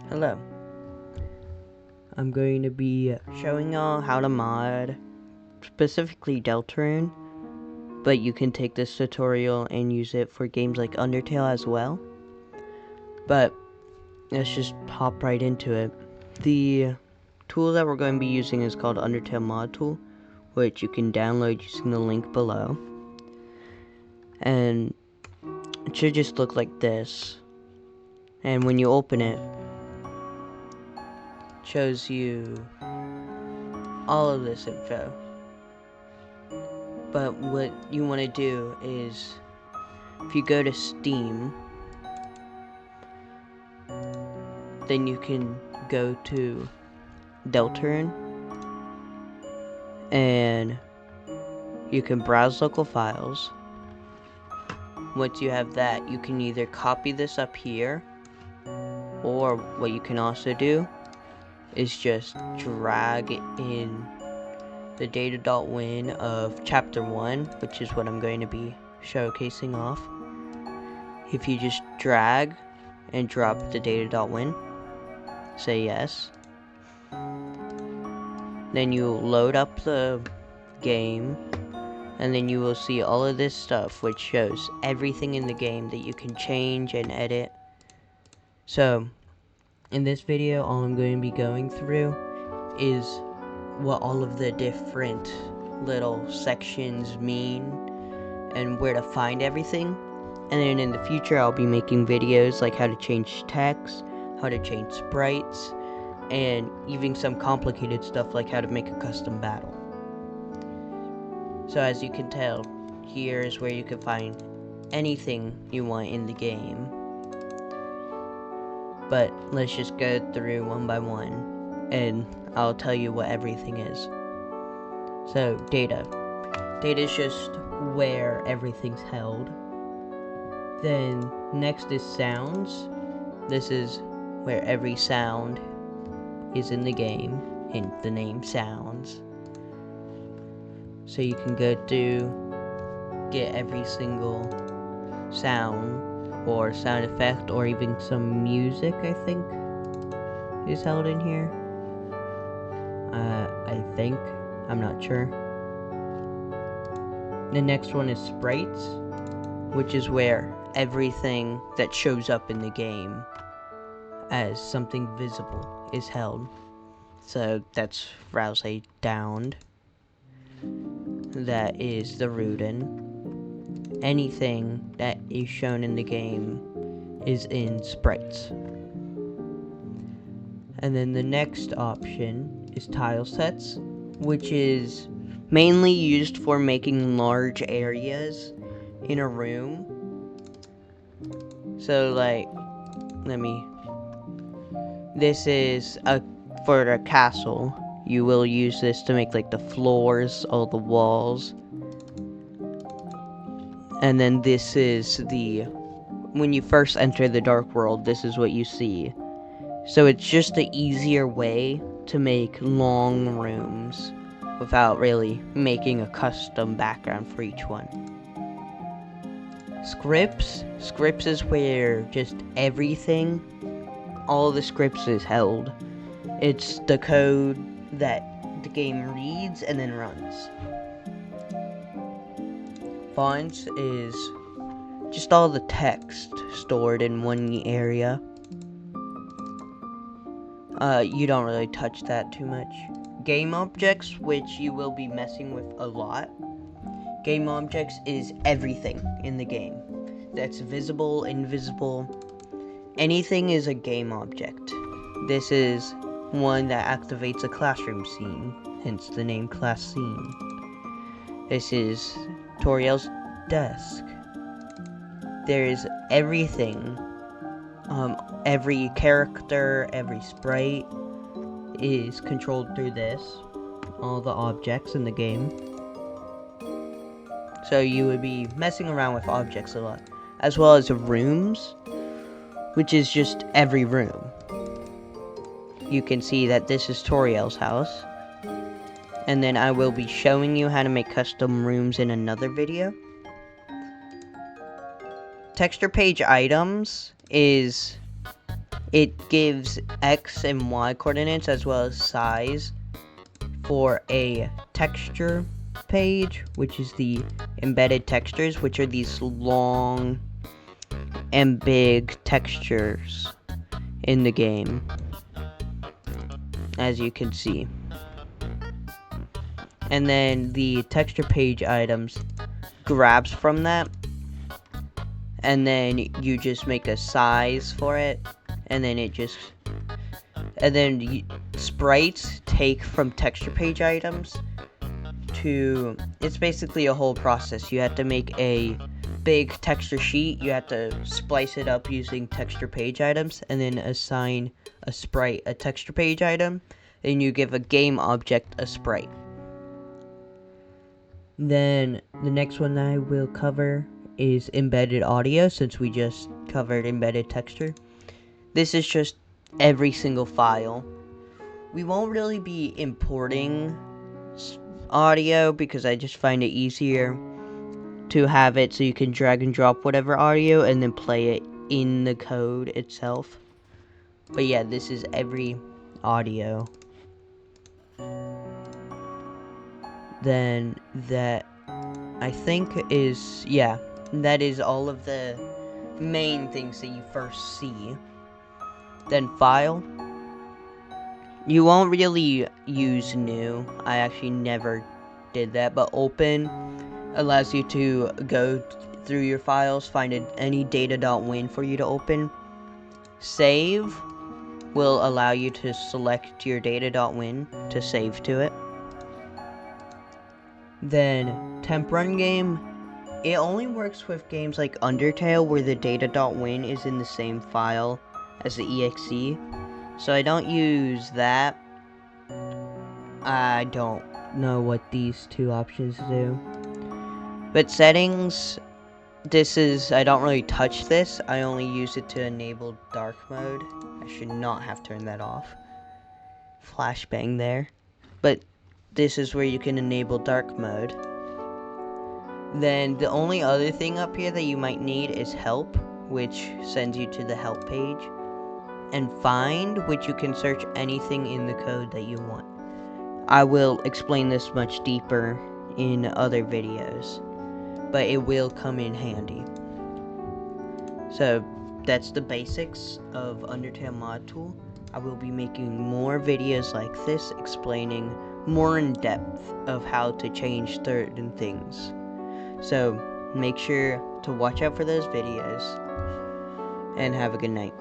Hello. I'm going to be showing y'all how to mod specifically Deltarune, but you can take this tutorial and use it for games like Undertale as well. But let's just hop right into it. The tool that we're going to be using is called Undertale Mod Tool, which you can download using the link below. And it should just look like this. And when you open it, shows you all of this info. But what you want to do is, if you go to Steam, then you can go to Deltarune, and you can browse local files. Once you have that, you can either copy this up here, or what you can also do is just drag in the data.win of chapter 1, which is what I'm going to be showcasing off. If you just drag and drop the data.win, say yes, then you load up the game, and then you will see all of this stuff, which shows everything in the game that you can change and edit. So in this video, all I'm going to be going through is what all of the different little sections mean and where to find everything. And then in the future, I'll be making videos like how to change text, how to change sprites, and even some complicated stuff like how to make a custom battle. So as you can tell, here is where you can find anything you want in the game. But let's just go through one by one, and I'll tell you what everything is. So, data. Data is just where everything's held. Then, next is sounds. This is where every sound is in the game, in the name sounds. So you can go to get every single sound or sound effect, or even some music, I think, is held in here. I think. I'm not sure. The next one is sprites, which is where everything that shows up in the game as something visible is held. So that's Rousey Downed. That is the Rudin. Anything that is shown in the game is in sprites. And then the next option is tile sets, which is mainly used for making large areas in a room. So like, this is for a castle. You will use this to make like the floors, all the walls. And then this is when you first enter the Dark World, this is what you see. So it's just the easier way to make long rooms without really making a custom background for each one. Scripts. Scripts is where just everything, all the scripts is held. It's the code that the game reads and then runs. Fonts is just all the text stored in one area. You don't really touch that too much. Game objects, which you will be messing with a lot. Game objects is everything in the game that's visible, invisible. Anything is a game object. This is one that activates a classroom scene, hence the name class scene. This is Toriel's desk. There is everything. Every character, every sprite is controlled through this. All the objects in the game. So you would be messing around with objects a lot. As well as rooms, which is just every room. You can see that this is Toriel's house. And then I will be showing you how to make custom rooms in another video. Texture page items is It gives X and Y coordinates as well as size for a texture page, which is the embedded textures, which are these long and big textures in the game, as you can see. And then the texture page items grabs from that, and then you just make a size for it, and then sprites take from texture page items to, it's basically a whole process. You have to make a big texture sheet, you have to splice it up using texture page items, and then assign a sprite a texture page item, and you give a game object a sprite. Then the next one that I will cover is embedded audio, since we just covered embedded texture. This is just every single file. We won't really be importing audio because I just find it easier to have it so you can drag and drop whatever audio and then play it in the code itself. But yeah, this is every audio. Then that, I think, is, yeah, that is all of the main things that you first see. Then file. You won't really use new. I actually never did that, but open allows you to go through your files, find any data.win for you to open. Save will allow you to select your data.win to save to it. Then temp run game, it only works with games like Undertale where the data.win is in the same file as the exe. So I don't use that. I don't know what these two options do. But settings, I don't really touch this. I only use it to enable dark mode. I should not have turned that off. Flashbang there. But this is where you can enable dark mode. Then the only other thing up here that you might need is help, which sends you to the help page. And find, which you can search anything in the code that you want. I will explain this much deeper in other videos, but it will come in handy. So that's the basics of Undertale Mod Tool. I will be making more videos like this explaining more in depth of how to change certain things. So make sure to watch out for those videos and have a good night.